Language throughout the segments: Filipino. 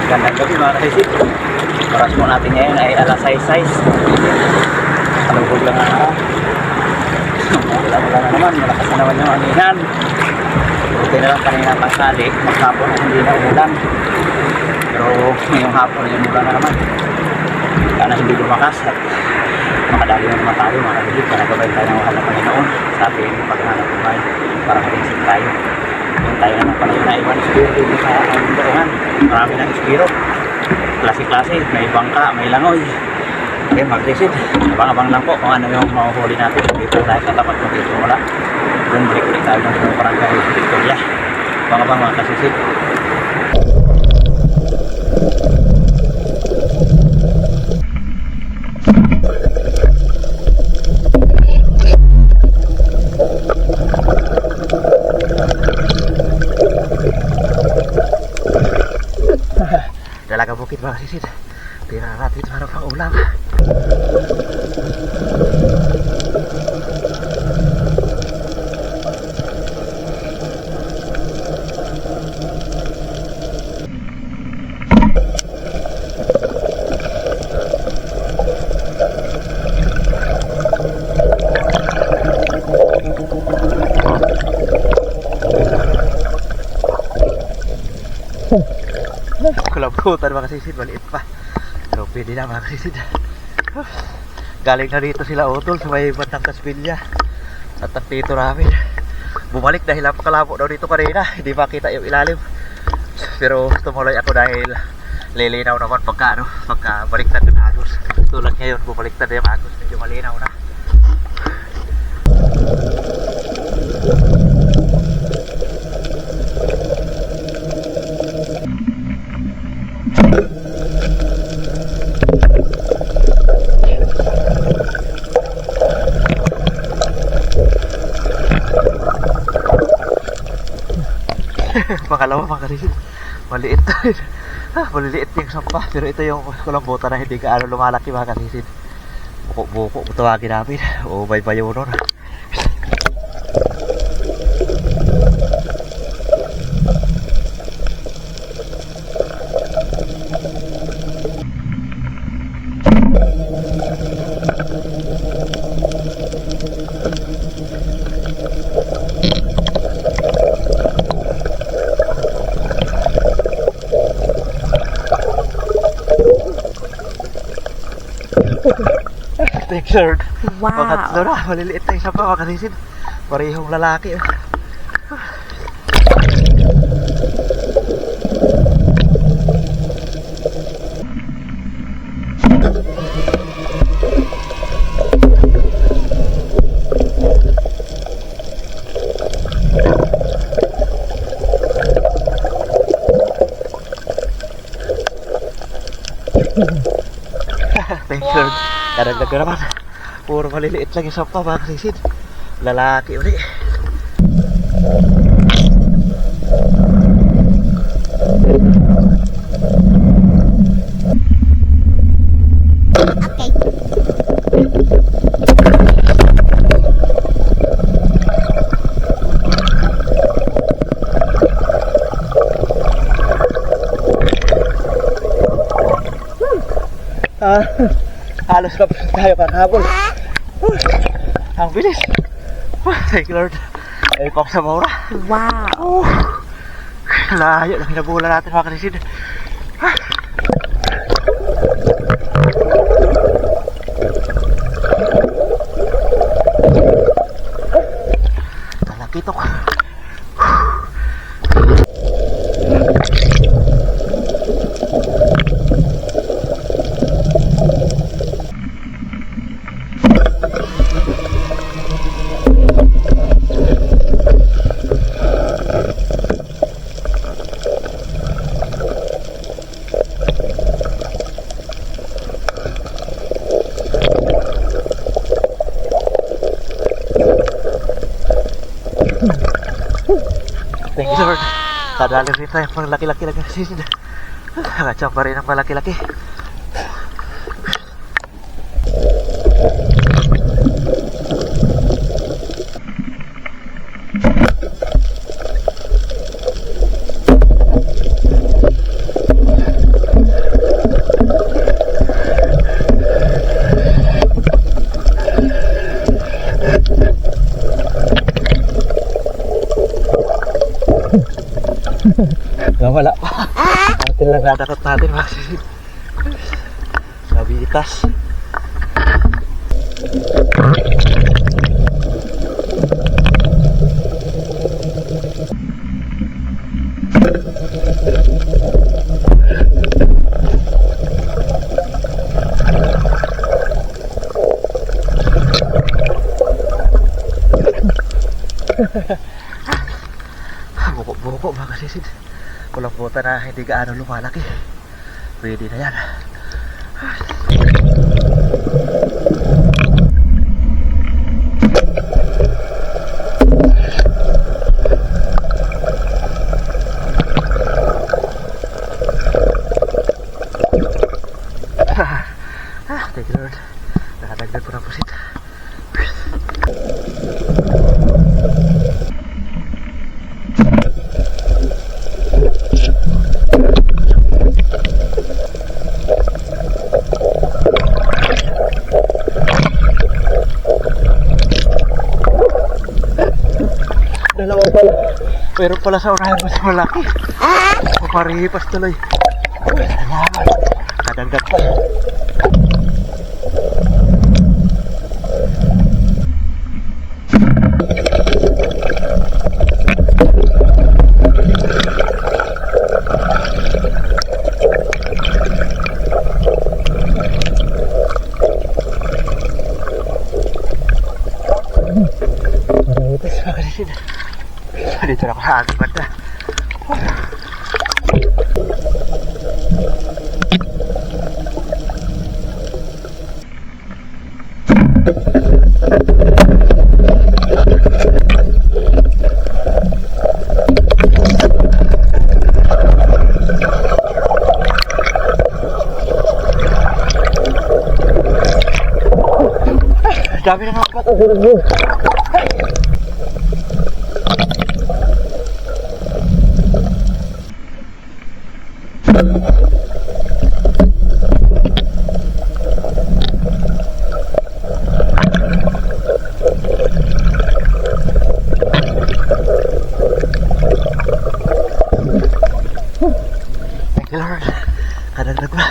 Gandang gabi mga kasisip. Oras po natin ngayon ay alas 6:06. Kalugod lang ang araw. Wala na naman, malakas na naman yung anihan. Buti na lang kanina pasali, maghapon na hindi na umulan. Pero ngayong hapon yung umulan na naman. Sana hindi lumakas at makadali na naman tayo mga kasisip. Panagabay tayo ng mahal na Panginoon sa ating paghahanap buhay para matinsip tayo. Yung tayo naman pala yung naiwan spiro dito sa aming doongan. Marami ng spiro. Klase-klase, may bangka, may langoy. Okay, mag-visit. Abang-abang lang po kung ano yung mahuhuli natin. Dito tayo sa tapat ng dito wala. Doon break ulit tayo ng barangay Victoria. Abang-abang mga kasisit. Dalaga bukit mga kasisit. Tira natin para pang ulam. Kulabutan mga kasisid, maliit pa. Pero pwede na mga kasisid. Galing na dito sila utol sa may Batang Kaspilya. At dito namin bumalik dahil napakalabo daw dito kanina. Hindi makita yung ilalim. Pero tumuloy ako dahil lilinaw naman pagka baliktad ng agos. Tulad ngayon, bumaliktad na yung agos. Medyo malinaw na. Pangalawa mga kasisid, maliit maliliit yung sampah, pero ito yung kulambutan na hindi gaano lumalaki mga kasisid. Buko-buko tawagin namin o baybayo nun. Thanks Lord. Wow. Pangatlo na, maliliit na isa pa mga kasisid. Parehong lalaki. Thanks Lord. Karagdag na naman. Puro maliliit lang yung sampa mga kasisid. Lalaki uli. Halos na tayo kakahabol. Ang bilis. Thank you Lord. Ay pang sa maura. Wow. Layo lang hinabulan natin mga kasisid. Talakitok. Thank you Lord. Kadali rin tayo pang laki-laki lang kasi nakachang pa rin ang malaki-laki. Wala pa. Atin lang nadakot natin mga sisid. Sabi itas. Buko-buko mga kasisid. Kulang puta na hindi gaano lumalaki. Pwede na yan. Thank you Lord. Nakadagdag po ng pusit. Dalawa pala. Meron pala sa unahan mas malaki. Paparipas tuloy. Salamat. Kadagdag pa. Maripas pa kasi dito na ako sa aking banda. Dami na naman patulog. Thank you Lord. Kadagdag ba?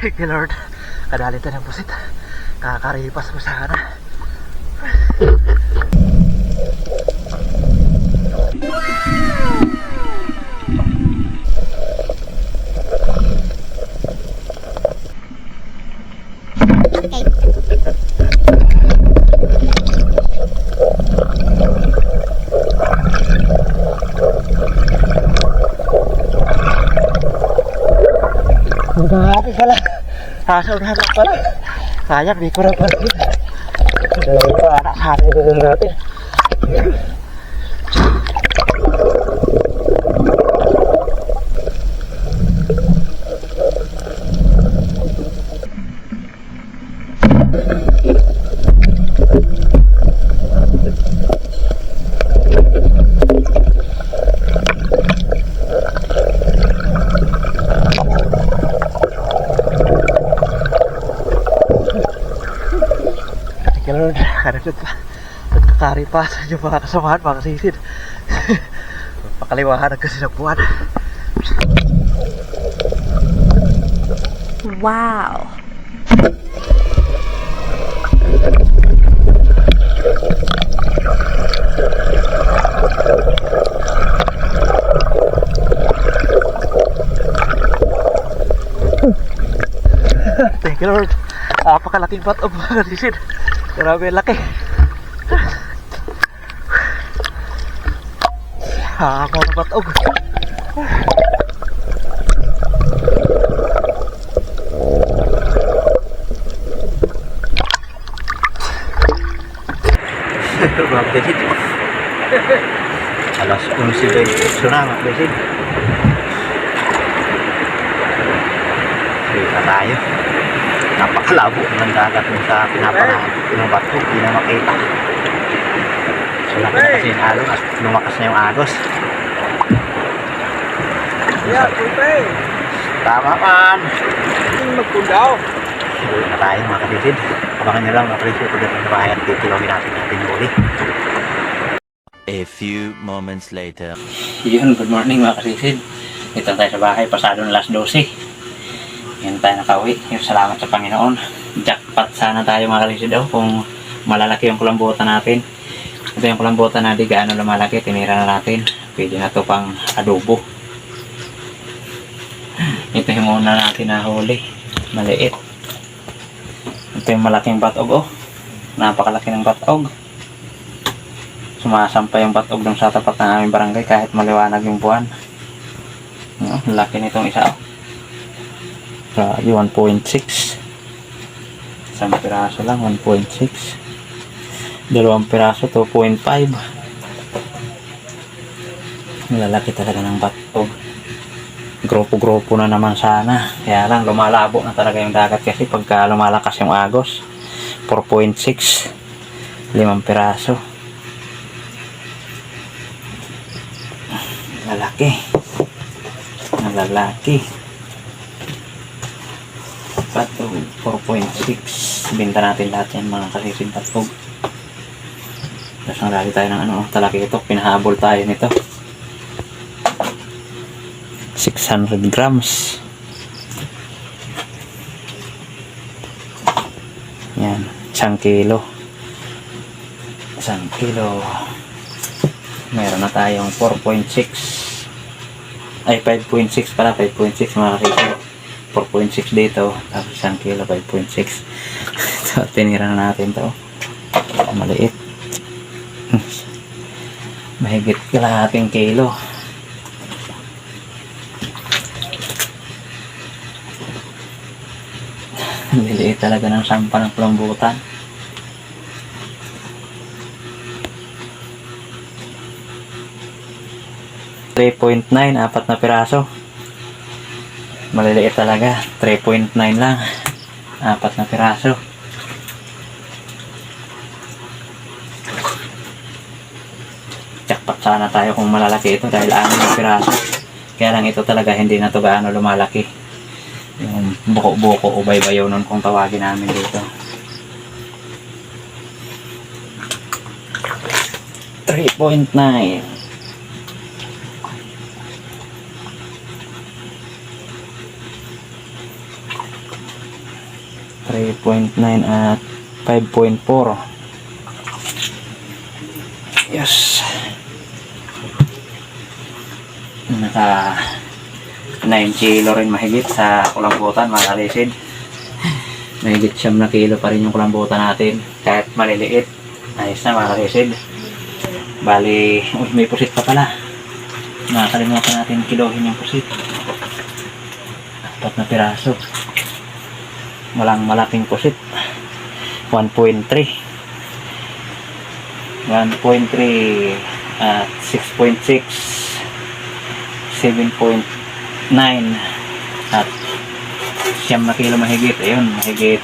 Thank you Lord. Kadalitan ng pusit. Kakaripas mo sana. Magkakapi pala. Nasa unahan lang pala. Sayang, di ko na pala. Dalawang pa anak sa atin din natin. Lord, kadagdag pa. Nagkakaripas yung mga kasamahan, mga kasisid. Pakaliwahan ang kasinagpuan. Wow! Thank you Lord. Napakalaking bat of mga kasisid. Grabe laki. Haka na batog. Mga besid. Alas 11:20 na mga besid. Kita tayo. Labo ng dagat mo sa pinapanahan. Pinubat ko, hindi na makita. So, laki na kasi yung alon at lumakas na yung agos. Yeah, pupay. Tama man. Hindi magpundaw. Uwi na tayo mga katisid. Abangan nyo lang mga katisid. Pagdating na bahay at titilawin natin yung uli. A few moments later. Yun, good morning mga katisid. Dito tayo sa bahay, pasado na 12:00. Yan tayo nakauwi. Yung salamat sa Panginoon. Jackpot sana tayo mga katisid daw kung malalaki yung kulambutan natin. Ito yung kulambutan na di gaano lumalaki. Tinira na natin. Pwede na to pang adobo. Ito yung una natin na huli. Maliit. Ito yung malaking batog oh. Napakalaki ng batog. Sumasampay yung batog dun sa tapat ng aming barangay kahit maliwanag yung buwan. Laki nitong isa oh. Grabe, 1.6. Isang piraso lang, 1.6. Dalawang piraso, 2.5. Lalaki talaga ng batog. Grupo-grupo na naman sana. Kaya lang lumalabo na talaga yung dagat kasi pagka lumalakas yung agos. 4.6. 5 piraso. Lalaki. Lalaki. Patog 4.6. Binta natin lahat yan mga kasisid patog. Tapos nalali tayo ng ano, talaki ito. Pinahabol tayo nito. 600 grams. Yan, 1 kilo. 1 kilo. Meron na tayong 4.6. Ay, 5.6 pala. 5.6 mga kilo. 4.6 dito. Tapos 1 kilo, 5.6. So, tinira na natin to. Maliit. Mahigit kalahating kilo. Liliit talaga ng sampa ng kulambutan. $3.9, 4 na piraso. Maliliit talaga. 3.9 lang. 4 na piraso. Jackpot sana tayo kung malalaki ito dahil 6 na piraso. Kaya lang ito talaga hindi na ito gaano lumalaki. Yung buko-buko o baybayaw nun kung tawagin namin dito. 3.9. 3.9 at 5.4. Yes. Naka 9 kilo rin mahigit sa kulambutan mga kalisid. Mahigit 9 na kilo pa rin yung kulambutan natin kahit maliliit. Ayos na mga kalisid. Bali, may pusit pa pala. Nakakalimutan natin kilohin yung pusit. 4 na piraso. Walang malaking pusit. 1.3 at 6.6 7.9 at 9 na kilo mahigit. Ayun, mahigit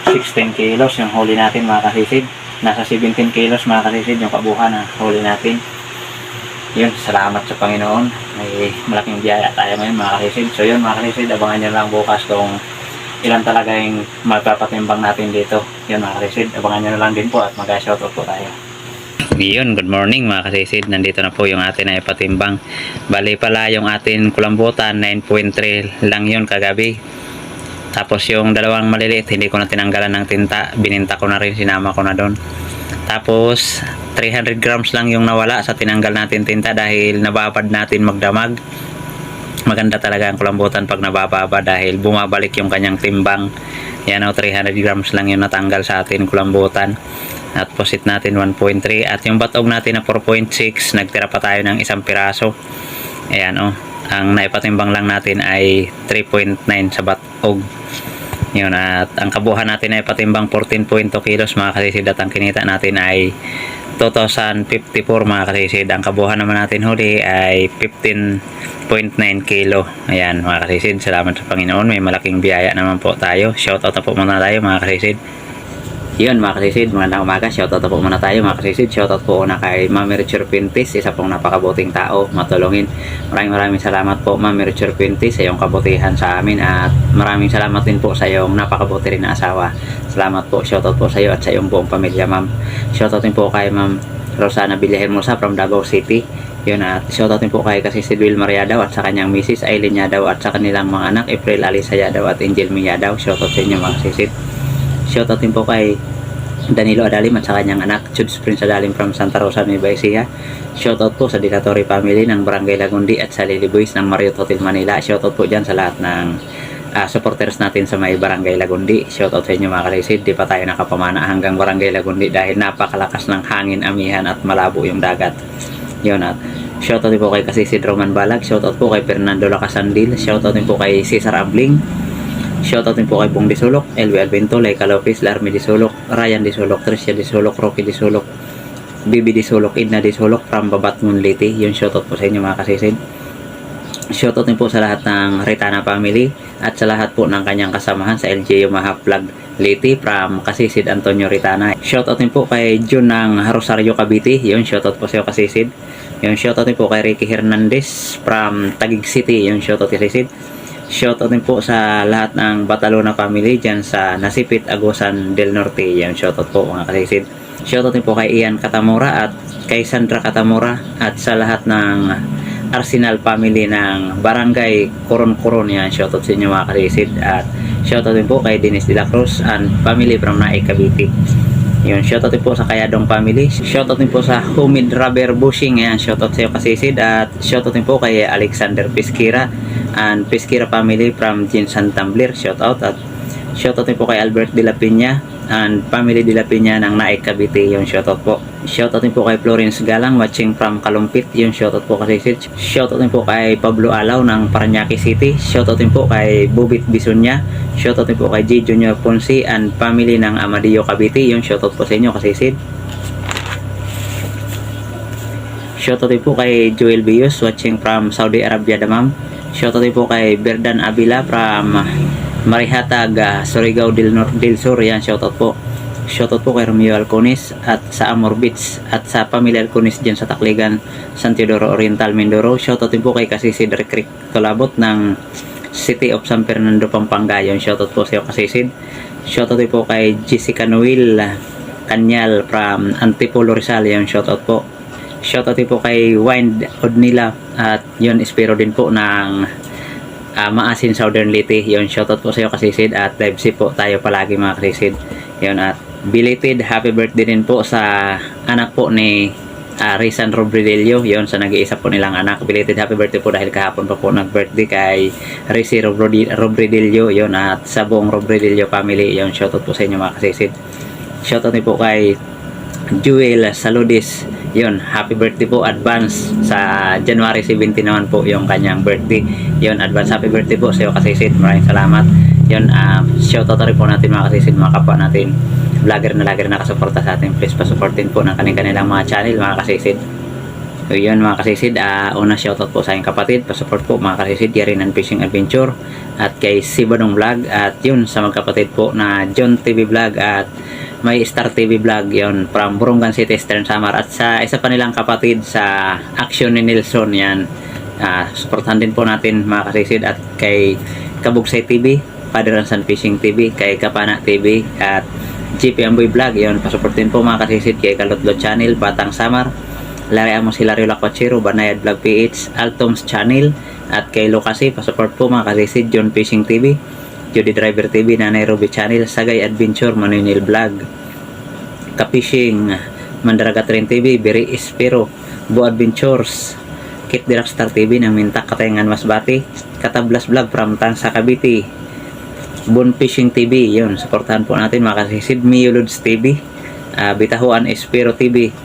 16 kilos yung huli natin mga kasisid. Nasa 17 kilos mga kasisid yung kabuhan na huli natin. Yun, salamat sa Panginoon. May malaking biyaya tayo ngayon mga kasisid. So yun mga kasisid, abangan nyo lang bukas kung ilan talaga yung magpapatimbang natin dito. Yun mga kasisid, abangan nyo na lang din po at mag-shoutout po tayo. Yun, good morning mga kasisid. Nandito na po yung atin na ipatimbang. Bali pala yung atin kulambutan 9.3 lang yun kagabi. Tapos yung dalawang maliliit hindi ko na tinanggalan ng tinta. Bininta ko na rin, sinama ko na doon. Tapos 300 grams lang yung nawala sa tinanggal natin tinta dahil nababad natin magdamag. Maganda talaga ang kulambutan pag nabababa dahil bumabalik yung kanyang timbang. Yan o, 300 grams lang yung natanggal sa atin kulambutan. At posit natin 1.3 at yung batog natin na 4.6, nagtira pa tayo ng 1 piraso. Ayan o, ang naipatimbang lang natin ay 3.9 sa batog. Yun, at ang kabuhan natin ay patimbang 14.2 kilos mga kasisid at ang kinita natin ay 2,054 mga kasisid. Ang kabuuan naman natin huli ay 15.9 kilo. Ayan mga kasisid, salamat sa Panginoon, may malaking biyaya naman po tayo. Shoutout na po muna tayo mga kasisid. Yun mga kasisid, magandang umaga. Shoutout na po muna tayo mga kasisid. Shoutout po una kay Ma'am Richard Pintis, isa pong napakabuting tao, matulungin. Maraming salamat po Ma'am Richard Pintis sa iyong kabutihan sa amin, at maraming salamat din po sa iyong napakabuti rin na asawa. Salamat po, shoutout po sa iyo at sa iyong buong pamilya ma'am. Shoutout din po kay Ma'am Rosana Villahermosa from Davao City. Yun, at shoutout din po kay Kasisid Wilmar Yadaw at sa kanyang Mrs. Aileen Yadaw at sa kanilang mga anak April Alisa Yadaw at Angel Mi Yadaw. Shoutout sa inyo mga kasisid. Shoutout din po kay Danilo Adalim at sa kanyang anak Chuds Prince Adalim from Santa Rosa, Nueva Ecija. Shoutout po sa Dilatory family ng Barangay Lagundi at sa Lily Boys ng Marriott Hotel Manila. Shoutout po dyan sa lahat ng supporters natin sa may Barangay Lagundi. Shoutout sa inyo mga kalisid. Di pa tayo nakapamana hanggang Barangay Lagundi dahil napakalakas ng hangin, amihan at malabo yung dagat. Yun, at shoutout din po kay Kasisid Roman Balag. Shoutout po kay Fernando Lacasandil. Shoutout din po kay Cesar Abling. Shoutout din po kay Pong Disulok, LB Albento, Laika Lopez, Larmy Disulok, Ryan Disulok, Tricia Disulok, Rocky Disulok, Bibi Disulok, Idna Disulok from Babat Munliti. Yun, shoutout po sa inyo mga kasisid. Shoutout din po sa lahat ng Ritana family at sa lahat po ng kanyang kasamahan sa LGU Mahap Vlog Liti from Kasisid Antonio Ritana. Shoutout din po kay Jun ng Rosario Cavite. Yun, shoutout po sa iyo kasisid. Yun, shoutout din po kay Ricky Hernandez from Taguig City. Yun, shoutout kasisid. Shoutout din po sa lahat ng Batalona family dyan sa Nasipit, Agusan del Norte. Yan, shoutout po mga kasisid. Shoutout din po kay Ian Katamura at kay Sandra Katamura at sa lahat ng Arsenal family ng Barangay Coron-Coron. Yan, shoutout sa inyo mga kasisid. At shoutout din po kay Dennis de la Cruz and family from Naik, Cavite. Yun, shoutout din po sa Kayadong family. Shoutout din po sa Humid Rubber Bushing. Ayan, shoutout sa iyo kasisid. At shoutout din po kay Alexander Pesquira and Pesquira family from Jinsan Tumbler. Shoutout. At shoutout din po kay Albert de la Peña and family de la Peña ng Naik, Cavite. Yung shoutout po. Shoutout din po kay Florence Galang watching from Kalumpit. Yung shoutout po kasisid. Shoutout din po kay Pablo Alaw ng Parañaque City. Shoutout din po kay Bubit Bisunya. Shoutout din po kay J. Junior Ponce and family ng Amadillo, Cavite. Yung shoutout po sa inyo kasisid. Shoutout din po kay Joel Bios watching from Saudi Arabia, Damam. Shoutout din po kay Berdan Abila from Marihatag, Surigao del Sur. Yan, shoutout po. Shoutout po kay Romeo Alcones at sa Amor Beach at sa pamilya Alcones dyan sa Takligan, San Teodoro Oriental, Mindoro. Shoutout din po kay Kasisid Recreek Tolabot ng City of San Fernando, Pampanga. Yan, shoutout po sa iyo kasisid. Shoutout din po kay Jessica Noel Kanyal from Antipolo, Rizal. Yan, shoutout po. Shoutout din po kay Wind Odnila at yun, espero din po ng Maasin Southern Liti. Yun, shoutout po sa iyo kasisid at live see po tayo palagi mga kasisid. Yun, at belated happy birthday din po sa anak po ni Rizan Robredelio. Yun, sa nag-iisa po nilang anak. Belated happy birthday po dahil kahapon pa po nag-birthday kay Rizzy Robredelio. Yun, at sa buong Robredelio family. Yun, shoutout po sa inyo mga kasisid. Shoutout din po kay Jewel Saludis. Yun, happy birthday po advance sa January 17 naman po yung kanyang birthday. Yun, advance happy birthday po sa iyo kasisid. Maraming salamat. Yun, shoutout rin po natin mga kasisid, mga kapwa natin vlogger na nakasuporta sa atin. Please pasuportin po ng kanilang mga channel mga kasisid. So yun mga kasisid, una shoutout po sa aking kapatid, pasupport po mga kasisid, Yarin and Fishing Adventure at kay Sibadong Vlog, at yun sa magkapatid po na John TV Vlog at may Star TV Vlog. Yun, from Burungan City, Eastern Samar, at sa isa pa nilang kapatid sa Action ni Nelson. Yan, supportan din po natin mga kasisid, at kay Kabugsay TV, Father and Son Fishing TV, kay Kapana TV at GP Amboy Vlog. Yun, pasuportin po mga kasisid kay Kalutlot Channel, Batang Samar, Larry Amos Hilario Lakwachiro, Banayad Vlog PH, Altoms Channel, at kay Lucasi, pasupport po mga kasisid, John Fishing TV, Judy Driver TV, Nanay Ruby Channel, Sagay Adventure, Manuel Vlog, Kapishing, Mandaragat Rin TV, Beri Espero, Bo Adventures, Kit Dirakstar TV ng Mintak, Katayangan Masbati, Katablas Vlog from Tansa Cavite, Bon Fishing TV. Yun, supportahan po natin mga kasisid, Mio Lods TV, Bitahuan Espero TV,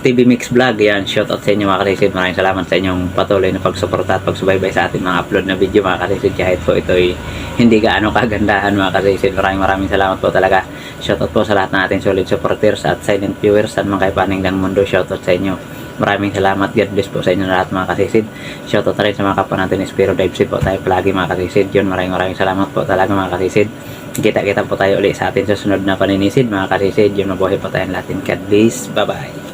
TV Mix Vlog. Yan, shout out sa inyo mga kasisid. Maraming salamat sa inyong patuloy na pagsuporta at pagsubaybay sa ating mga upload na video mga kasisid. Kahit po ito'y hindi gaano kagandahan mga kasisid. Maraming salamat po talaga. Shout out po sa lahat ng ating solid supporters at silent viewers at mga kaipaning ng mundo. Shout out sa inyo. Maraming salamat. God bless po sa inyo lahat mga kasisid. Shout out na rin sa mga kapwa natin Spiro Dive Seed po tayo palagi mga kasisid. Yun, maraming salamat po talaga mga kasisid. Kita-kita po tayo ulit sa atin sa sunod na paninisid mga kasisid. Yun, mabuhay po tayong lahat. God bless. Bye bye.